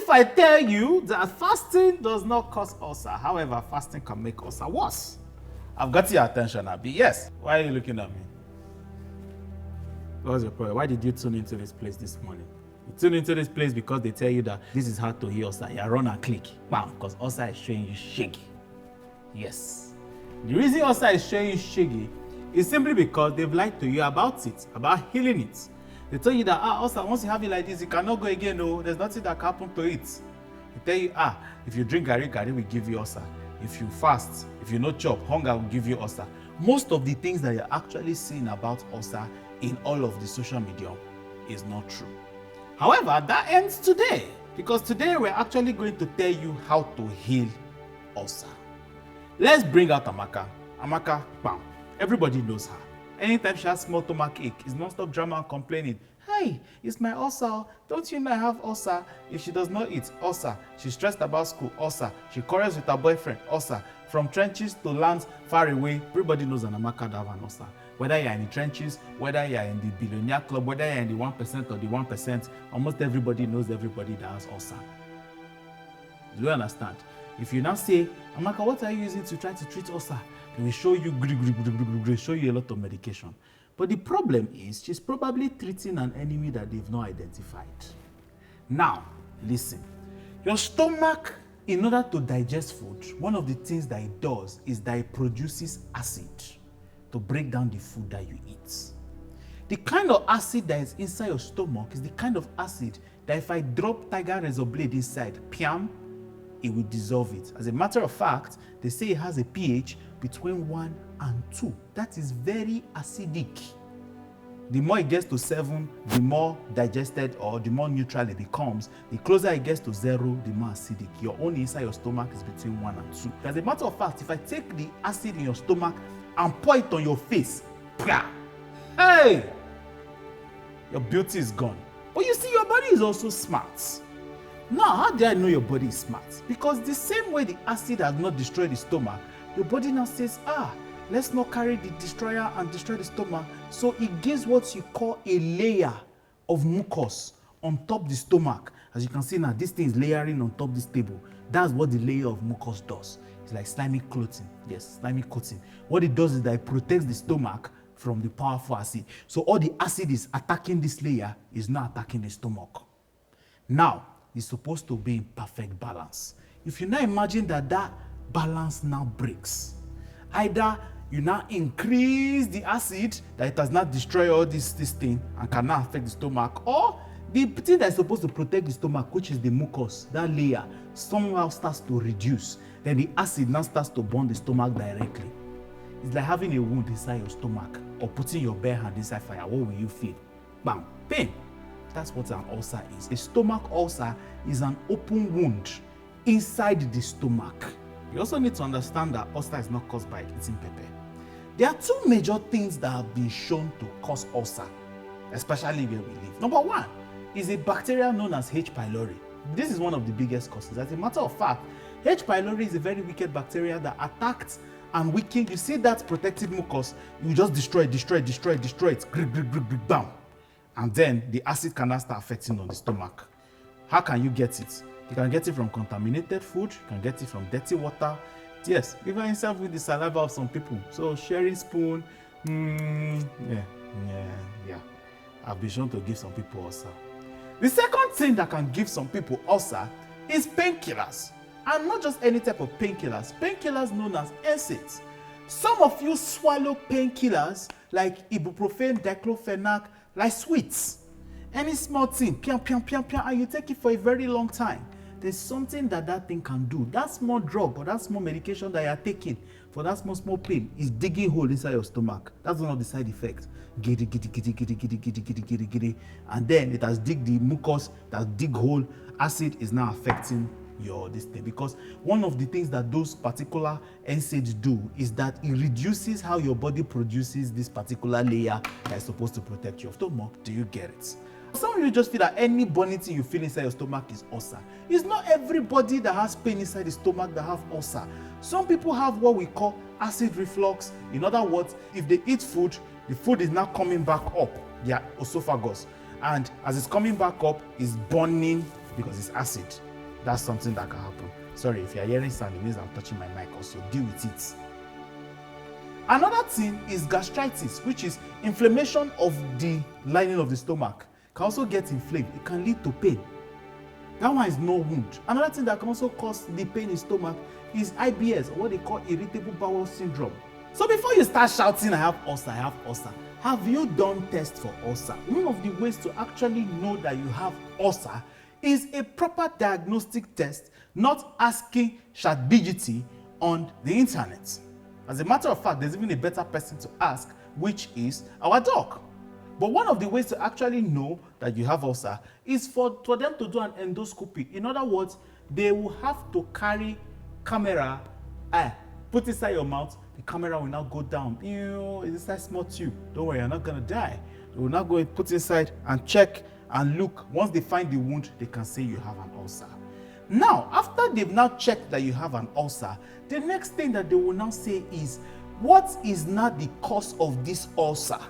if I tell you that fasting does not cause ulcer, however, fasting can make ulcer worse? I've got your attention, Abby. Yes. Why are you looking at me? What's your problem? Why did you tune into this place this morning? You tune into this place because they tell you that this is how to heal ulcer. You run and click. Bam, because ulcer is showing you shaggy. Yes. The reason ulcer is showing you shaggy is simply because they've lied to you about it, about healing it. They tell you that ulcer, once you have it like this, you cannot go again. No, there's nothing that can happen to it. They tell you, if you drink gari will give you ulcer. If you fast, if you no chop, hunger will give you ulcer. Most of the things that you're actually seeing about ulcer in all of the social media is not true. However, that ends today, because today we're actually going to tell you how to heal ulcer. Let's bring out Amaka. Amaka, bam. Everybody knows her. Anytime she has small stomach ache, it's non-stop drama and complaining. Hey, it's my ulcer. Don't you know I have ulcer? If she does not eat, ulcer. She's stressed about school, ulcer. She quarrels with her boyfriend, ulcer. From trenches to lands far away, everybody knows an Amaka have an ulcer. Whether you're in the trenches, whether you're in the billionaire club, whether you're in the 1% or the 1%, almost everybody knows everybody that has ulcer. Do you understand? If you now say, Amaka, what are you using to try to treat ulcer? They will show you, show you a lot of medication. But the problem is, she's probably treating an enemy that they've not identified. Now, listen. Your stomach, in order to digest food, one of the things that it does is that it produces acid to break down the food that you eat. The kind of acid that is inside your stomach is the kind of acid that if I drop tiger razor blade inside, piam, it will dissolve it. As a matter of fact, they say it has a pH between 1 and 2. That is very acidic. The more it gets to 7, the more digested or the more neutral it becomes. The closer it gets to 0, the more acidic. Your own inside your stomach is between 1 and 2. As a matter of fact, if I take the acid in your stomach and pour it on your face, hey, your beauty is gone. But you see, your body is also smart. Now, how do I know your body is smart? Because the same way the acid has not destroyed the stomach, your body now says, let's not carry the destroyer and destroy the stomach. So it gives what you call a layer of mucus on top the stomach. As you can see now, this thing is layering on top this table. That's what the layer of mucus does. It's like slimy clothing. Yes, slimy coating. What it does is that it protects the stomach from the powerful acid. So all the acid is attacking this layer, is not attacking the stomach. Now, it's supposed to be in perfect balance. If you now imagine that that balance now breaks, either you now increase the acid that it has not destroyed all this thing and can now affect the stomach, or the thing that is supposed to protect the stomach, which is the mucus, that layer, somehow starts to reduce. Then the acid now starts to burn the stomach directly. It's like having a wound inside your stomach or putting your bare hand inside fire. What will you feel? Bam, pain. That's what an ulcer is. A stomach ulcer is an open wound inside the stomach. You also need to understand that ulcer is not caused by eating pepper. There are two major things that have been shown to cause ulcer, especially where we live. Number one is a bacteria known as H. pylori. This is one of the biggest causes. As a matter of fact, H. pylori is a very wicked bacteria that attacks and weakens. You see that protective mucus, you just destroy it, bam. And then the acid can now start affecting on the stomach. How can you get it? You can get it from contaminated food, you can get it from dirty water. Yes, even yourself with the saliva of some people. So sharing spoon, yeah. I've been shown to give some people ulcer. The second thing that can give some people ulcer is painkillers. And not just any type of painkillers. Painkillers known as NSAIDs. Some of you swallow painkillers like ibuprofen, diclofenac, like sweets. Any small thing, piam, and you take it for a very long time. There's something that thing can do. That small drug or that small medication that you're taking for that small pain is digging hole inside your stomach. That's one of the side effects. Giddy. And then it has dig the mucus, that dig hole. Acid is now affecting this thing. Because one of the things that those particular NSAIDs do is that it reduces how your body produces this particular layer that is supposed to protect your stomach. Do you get it? Some of you just feel that any burning thing you feel inside your stomach is ulcer. It's not everybody that has pain inside the stomach that have ulcer. Some people have what we call acid reflux. In other words, if they eat food, the food is now coming back up their esophagus. And as it's coming back up, it's burning because it's acid. That's something that can happen. Sorry, if you're hearing sound, it means I'm touching my mic also. Deal with it. Another thing is gastritis, which is inflammation of the lining of the stomach. Can also get inflamed. It can lead to pain. That one is no wound. Another thing that can also cause the pain in stomach is IBS, or what they call irritable bowel syndrome. So before you start shouting, I have ulcer, have you done tests for ulcer? One of the ways to actually know that you have ulcer is a proper diagnostic test, not asking ChatGPT on the internet. As a matter of fact, there's even a better person to ask, which is our doc. But one of the ways to actually know that you have ulcer is for them to do an endoscopy. In other words, they will have to carry camera, put inside your mouth. The camera will now go down. It's inside small tube. Don't worry, you're not gonna die. They will now go and put inside and check and look. Once they find the wound, they can say you have an ulcer. Now, after they've now checked that you have an ulcer, the next thing that they will now say is, what is now the cause of this ulcer?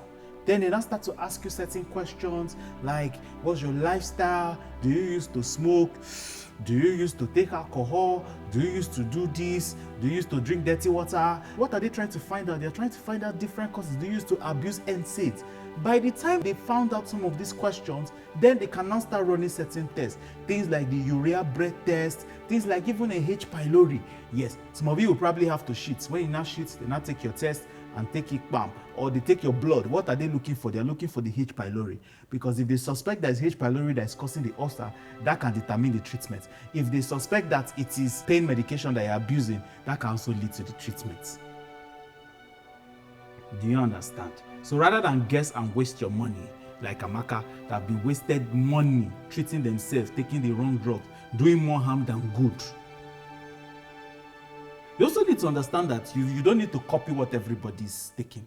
Then they now start to ask you certain questions like, what's your lifestyle? Do you used to smoke? Do you used to take alcohol? Do you used to do this? Do you used to drink dirty water? What are they trying to find out? They're trying to find out different causes. Do you used to abuse NSAIDs? By the time they found out some of these questions, then they can now start running certain tests. Things like the urea breath test, things like even a H. pylori. Yes, some of you will probably have to shit. When you now shit, they now take your test and take it, bam, or they take your blood. What are they looking for? They're looking for the H. pylori. Because if they suspect that it's H. pylori that is causing the ulcer, that can determine the treatment. If they suspect that it is pain medication that you're abusing, that can also lead to the treatment. Do you understand? So rather than guess and waste your money, like Amaka, that have been wasted money treating themselves, taking the wrong drugs, doing more harm than good. You also need to understand that you don't need to copy what everybody's taking.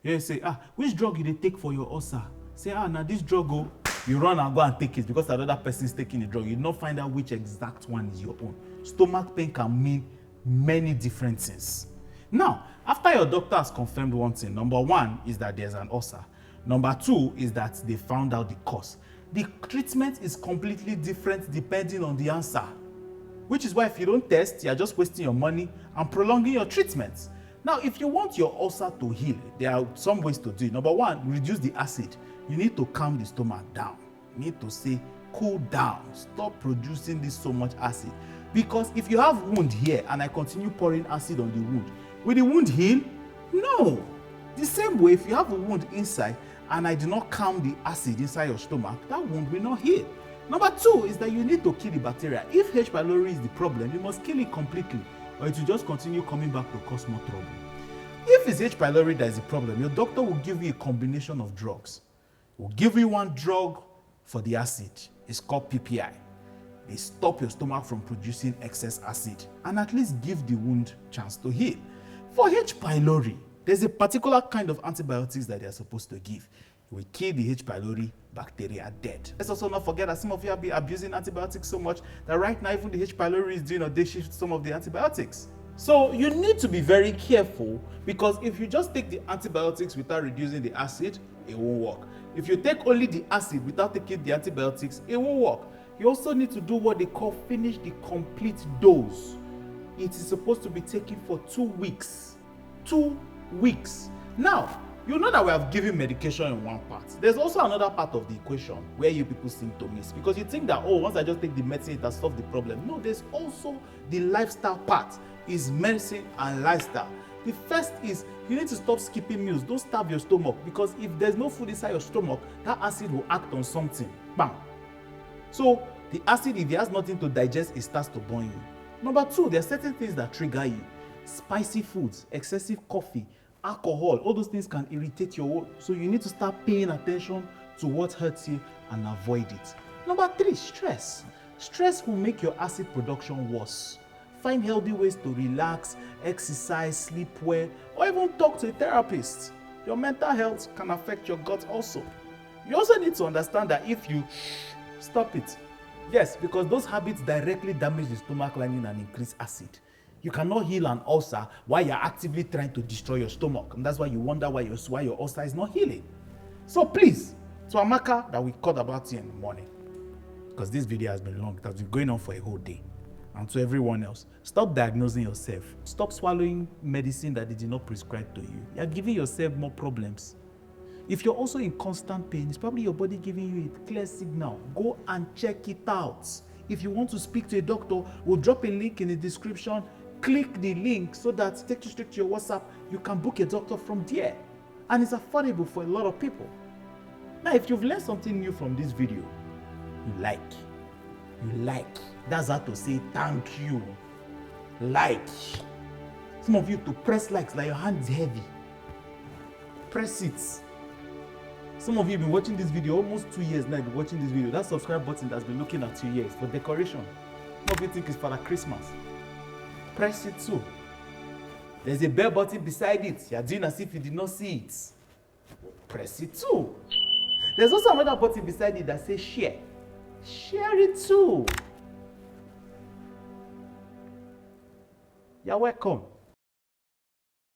You say, which drug you they take for your ulcer? Say, now this drug, you run and go and take it because another person is taking the drug. You don't find out which exact one is your own. Stomach pain can mean many different things. Now, after your doctor has confirmed one thing, number one is that there's an ulcer. Number two is that they found out the cause. The treatment is completely different depending on the answer. Which is why if you don't test, you're just wasting your money and prolonging your treatment. Now, if you want your ulcer to heal, there are some ways to do it. Number one, reduce the acid. You need to calm the stomach down. You need to say, cool down. Stop producing this so much acid. Because if you have wound here and I continue pouring acid on the wound, will the wound heal? No. The same way, if you have a wound inside and I do not calm the acid inside your stomach, that wound will not heal. Number two is that you need to kill the bacteria. If H. pylori is the problem, you must kill it completely, or it will just continue coming back to cause more trouble. If it's H. pylori that is the problem, your doctor will give you a combination of drugs. He will give you one drug for the acid. It's called PPI. They stop your stomach from producing excess acid and at least give the wound a chance to heal. For H. pylori, there's a particular kind of antibiotics that they are supposed to give. It will kill the H. pylori bacteria dead. Let's also not forget that some of you have been abusing antibiotics so much that right now even the H. pylori is doing a day shift some of the antibiotics. So you need to be very careful, because if you just take the antibiotics without reducing the acid, it won't work. If you take only the acid without taking the antibiotics, it won't work. You also need to do what they call finish the complete dose. It is supposed to be taken for 2 weeks. 2 weeks. Now, you know that we have given medication in one part. There's also another part of the equation where you people seem to miss, because you think that, once I just take the medicine, it has solved the problem. No, there's also the lifestyle part. Is medicine and lifestyle. The first is you need to stop skipping meals. Don't starve your stomach, because if there's no food inside your stomach, that acid will act on something. Bam. So the acid, if it has nothing to digest, it starts to burn you. Number two, there are certain things that trigger you. Spicy foods, excessive coffee, alcohol, all those things can irritate your whole. So you need to start paying attention to what hurts you and avoid it. Number three, stress. Stress will make your acid production worse. Find healthy ways to relax, exercise, sleep well, or even talk to a therapist. Your mental health can affect your gut also. You also need to understand that if you stop it, yes, because those habits directly damage the stomach lining and increase acid. You cannot heal an ulcer while you're actively trying to destroy your stomach. And that's why you wonder why your ulcer is not healing. So please, to Amaka that we called about you in the morning, because this video has been long. It has been going on for a whole day. And to everyone else, stop diagnosing yourself. Stop swallowing medicine that they did not prescribe to you. You are giving yourself more problems. If you're also in constant pain, it's probably your body giving you a clear signal. Go and check it out. If you want to speak to a doctor, we'll drop a link in the description. Click the link so that it takes you straight to your WhatsApp. You can book a doctor from there. And it's affordable for a lot of people. Now, if you've learned something new from this video, you like. That's how to say thank you. Like. Some of you to press likes like your hand is heavy. Press it. Some of you have been watching this video almost 2 years now. You've been watching this video. That subscribe button that's been looking at 2 years for decoration. Some of you think it's for Christmas. Press it too. There's a bell button beside it. You're doing as if you did not see it. Press it too. There's also another button beside it that says share. Share it too. You're welcome.